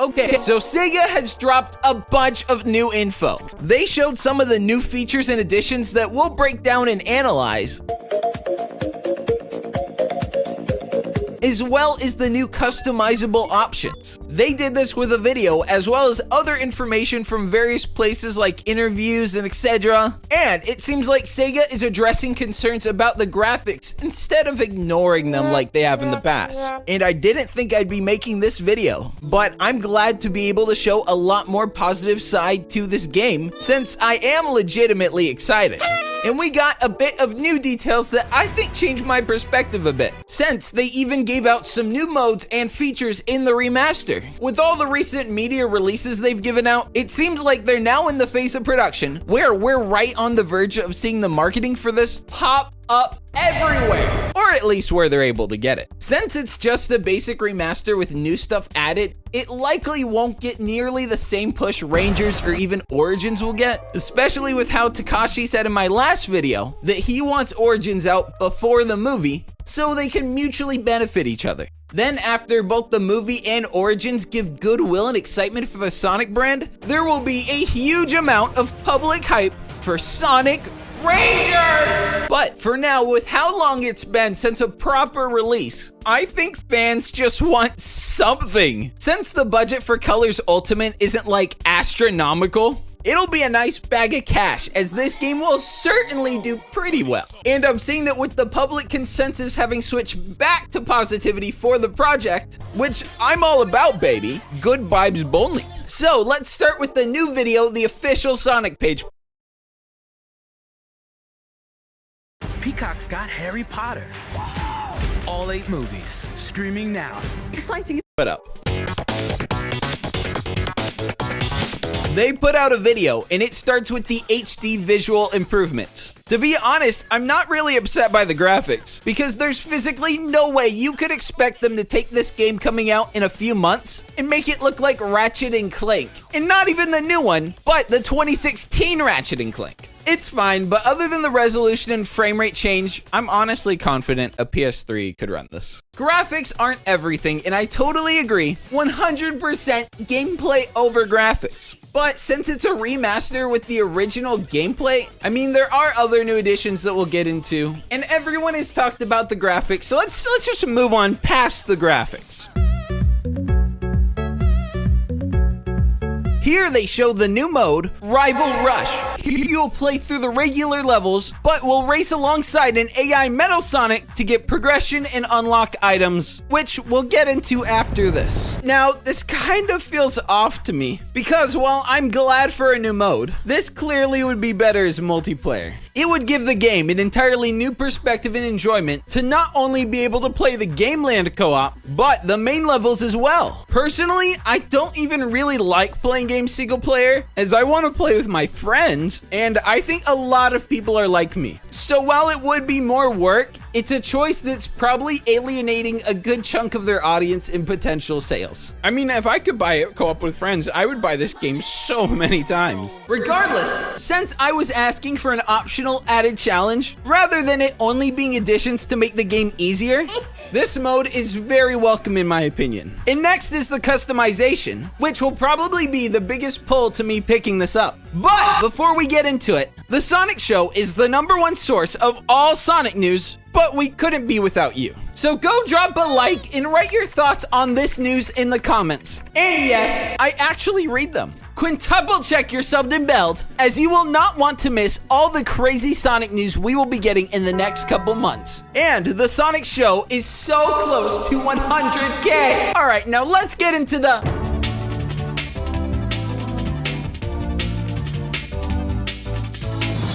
Okay, so Sega has dropped a bunch of new info. They showed some of the new features and additions that we'll break down and analyze, as well as the new customizable options. They did this with a video, as well as other information from various places like interviews and etc. And it seems like Sega is addressing concerns about the graphics instead of ignoring them like they have in the past. And I didn't think I'd be making this video, but I'm glad to be able to show a lot more positive side to this game, since I am legitimately excited. And we got a bit of new details that I think changed my perspective a bit, since they even gave out some new modes and features in the remaster. With all the recent media releases they've given out, it seems like they're now in the phase of production, where we're right on the verge of seeing the marketing for this pop up everywhere, or at least where they're able to get it. Since it's just a basic remaster with new stuff added, it likely won't get nearly the same push Rangers or even Origins will get, especially with how Takashi said in my last video that he wants Origins out before the movie so they can mutually benefit each other. Then after both the movie and Origins give goodwill and excitement for the Sonic brand, there will be a huge amount of public hype for Sonic Rangers! But for now, with how long it's been since a proper release, I think fans just want something. Since the budget for Colors Ultimate isn't like astronomical, it'll be a nice bag of cash, as this game will certainly do pretty well. And I'm seeing that with the public consensus having switched back to positivity for the project, which I'm all about, baby. Good vibes only. So let's start with the new video, the official Sonic page. Peacock's got Harry Potter. All 8 movies, streaming now. Exciting. What up? They put out a video, and it starts with the HD visual improvements. To be honest, I'm not really upset by the graphics, because there's physically no way you could expect them to take this game coming out in a few months and make it look like Ratchet & Clank. And not even the new one, but the 2016 Ratchet & Clank. It's fine, but other than the resolution and frame rate change, I'm honestly confident a PS3 could run this. Graphics aren't everything, and I totally agree, 100% gameplay over graphics. But since it's a remaster with the original gameplay, I mean, there are other new additions that we'll get into, and everyone has talked about the graphics, so let's just move on past the graphics. Here they show the new mode, Rival Rush. You'll play through the regular levels, but will race alongside an AI Metal Sonic to get progression and unlock items, which we'll get into after this. Now, this kind of feels off to me, because while I'm glad for a new mode, this clearly would be better as multiplayer. It would give the game an entirely new perspective and enjoyment to not only be able to play the Gameland co-op, but the main levels as well. Personally, I don't even really like playing games single player, as I want to play with my friends, and I think a lot of people are like me. So while it would be more work, it's a choice that's probably alienating a good chunk of their audience and potential sales. I mean, if I could buy it co-op with friends, I would buy this game so many times. Regardless, since I was asking for an optional added challenge, rather than it only being additions to make the game easier, this mode is very welcome in my opinion. And next is the customization, which will probably be the biggest pull to me picking this up. But before we get into it, the Sonic Show is the #1 source of all Sonic news, but we couldn't be without you. So go drop a like and write your thoughts on this news in the comments. And yes, I actually read them. Quintuple check your subbed and belled, as you will not want to miss all the crazy Sonic news we will be getting in the next couple months. And the Sonic Show is so close to 100K. All right, now let's get into the...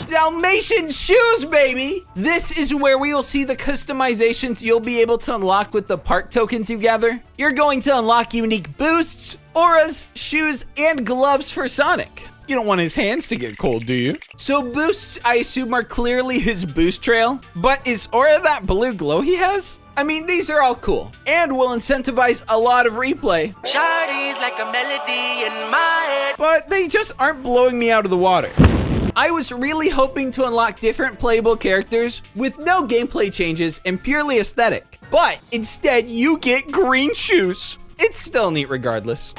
Dalmatian shoes, baby! This is where we will see the customizations you'll be able to unlock with the park tokens you gather. You're going to unlock unique boosts, auras, shoes, and gloves for Sonic. You don't want his hands to get cold, do you? So boosts, I assume, are clearly his boost trail, but is aura that blue glow he has? I mean, these are all cool, and will incentivize a lot of replay. Shawty's like a melody in my head. But they just aren't blowing me out of the water. I was really hoping to unlock different playable characters with no gameplay changes and purely aesthetic. But instead, you get green shoes. It's still neat regardless.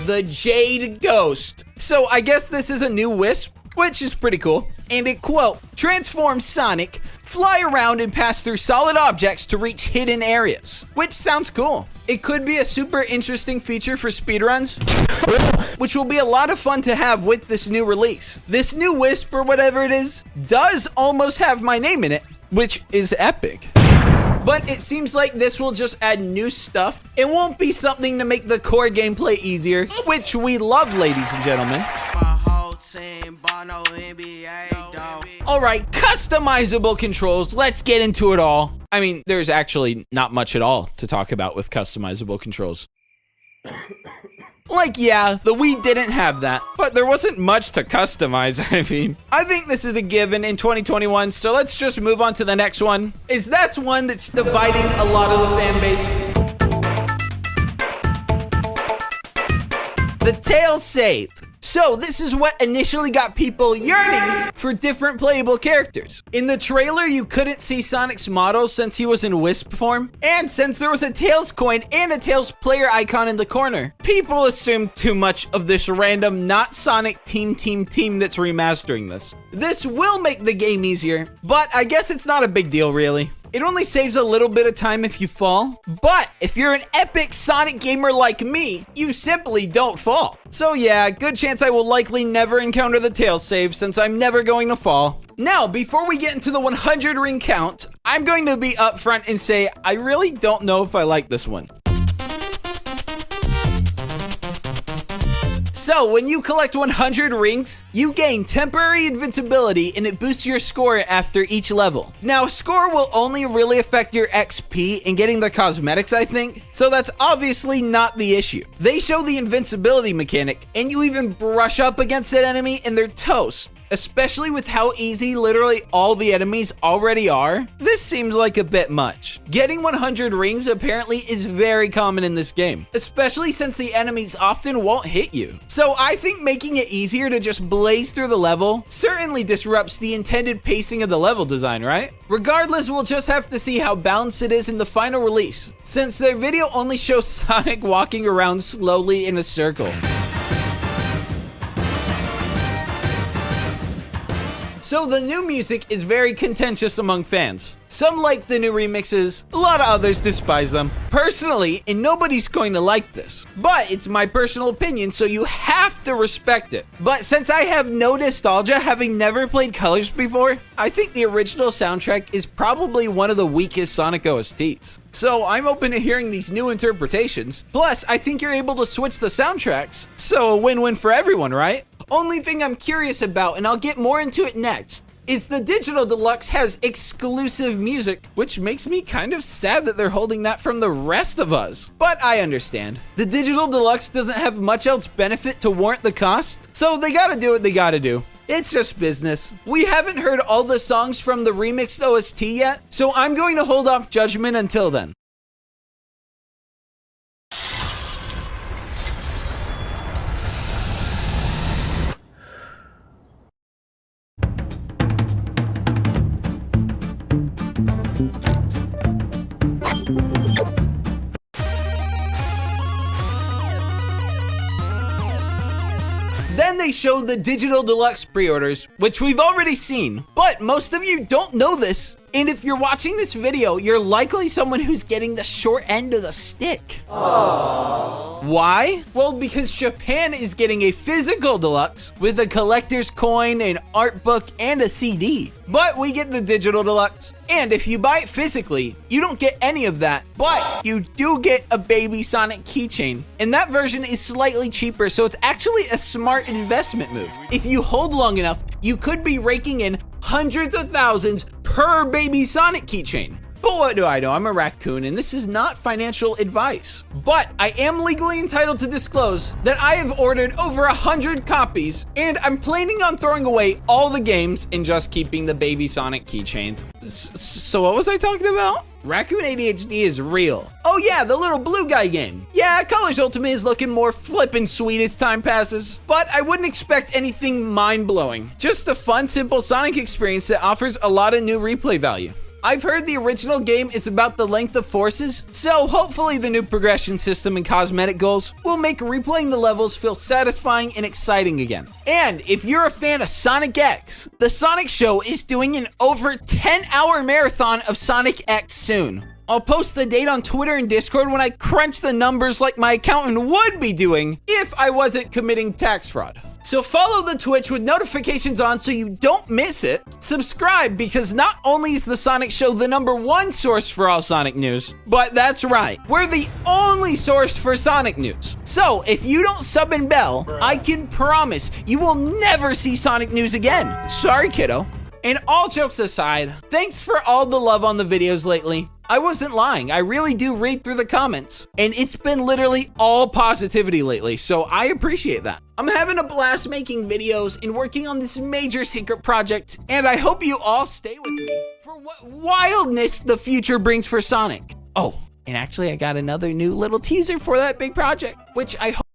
the Jade Ghost. So I guess this is a new Wisp, which is pretty cool. And it, quote, transforms Sonic, fly around and pass through solid objects to reach hidden areas, which sounds cool. It could be a super interesting feature for speedruns, which will be a lot of fun to have with this new release. This new Wisp, or whatever it is, does almost have my name in it, which is epic. But it seems like this will just add new stuff. It won't be something to make the core gameplay easier, which we love, ladies and gentlemen. Alright, customizable controls, let's get into it all. I mean, there's actually not much at all to talk about with customizable controls. Like, yeah, the Wii didn't have that, but there wasn't much to customize, I mean. I think this is a given in 2021, so let's just move on to the next one. That's one that's dividing a lot of the fan base. The tail save. So this is what initially got people yearning for different playable characters. In the trailer, you couldn't see Sonic's model since he was in Wisp form, and since there was a Tails coin and a Tails player icon in the corner, people assumed too much of this random not Sonic team that's remastering this. This will make the game easier, but I guess it's not a big deal really. It only saves a little bit of time if you fall, but if you're an epic Sonic gamer like me, you simply don't fall. So yeah, good chance I will likely never encounter the tail save since I'm never going to fall. Now, before we get into the 100 ring count, I'm going to be upfront and say I really don't know if I like this one. So, when you collect 100 rings, you gain temporary invincibility and it boosts your score after each level. Now, score will only really affect your XP and getting the cosmetics, I think, so that's obviously not the issue. They show the invincibility mechanic, and you even brush up against an enemy and they're toast. Especially with how easy literally all the enemies already are, this seems like a bit much. Getting 100 rings apparently is very common in this game, especially since the enemies often won't hit you. So I think making it easier to just blaze through the level certainly disrupts the intended pacing of the level design, right? Regardless, we'll just have to see how balanced it is in the final release, since their video only shows Sonic walking around slowly in a circle. So the new music is very contentious among fans. Some like the new remixes, a lot of others despise them. Personally, and nobody's going to like this, but it's my personal opinion, so you have to respect it. But since I have no nostalgia, having never played Colors before, I think the original soundtrack is probably one of the weakest Sonic OSTs. So I'm open to hearing these new interpretations. Plus, I think you're able to switch the soundtracks, so a win-win for everyone, right? Only thing I'm curious about, and I'll get more into it next, is the Digital Deluxe has exclusive music, which makes me kind of sad that they're holding that from the rest of us. But I understand. The Digital Deluxe doesn't have much else benefit to warrant the cost, so they gotta do what they gotta do. It's just business. We haven't heard all the songs from the remixed OST yet, so I'm going to hold off judgment until then. Then they show the Digital Deluxe pre-orders, which we've already seen, but most of you don't know this. And if you're watching this video, you're likely someone who's getting the short end of the stick. Aww. Why? Well, because Japan is getting a physical deluxe with a collector's coin, an art book, and a CD. But we get the Digital Deluxe. And if you buy it physically, you don't get any of that, but you do get a Baby Sonic keychain. And that version is slightly cheaper, so it's actually a smart investment move. If you hold long enough, you could be raking in hundreds of thousands per Baby Sonic keychain. But what do I know? I'm a raccoon, and this is not financial advice. But I am legally entitled to disclose that I have ordered over 100 copies, and I'm planning on throwing away all the games and just keeping the Baby Sonic keychains. So what was I talking about? Raccoon ADHD is real. Oh yeah, the little blue guy game. Yeah, Colors Ultimate is looking more flippin' sweet as time passes, but I wouldn't expect anything mind-blowing. Just a fun, simple Sonic experience that offers a lot of new replay value. I've heard the original game is about the length of forces, so hopefully the new progression system and cosmetic goals will make replaying the levels feel satisfying and exciting again. And if you're a fan of Sonic X, the Sonic Show is doing an over 10-hour marathon of Sonic X soon. I'll post the date on Twitter and Discord when I crunch the numbers like my accountant would be doing if I wasn't committing tax fraud. So follow the Twitch with notifications on so you don't miss it. Subscribe because not only is the Sonic Show the #1 source for all Sonic news, but that's right, we're the only source for Sonic news. So if you don't sub and bell, I can promise you will never see Sonic news again. Sorry, kiddo. And all jokes aside, thanks for all the love on the videos lately. I wasn't lying, I really do read through the comments, and it's been literally all positivity lately, so I appreciate that. I'm having a blast making videos and working on this major secret project, and I hope you all stay with me for what wildness the future brings for Sonic. Oh, and actually I got another new little teaser for that big project, which I hope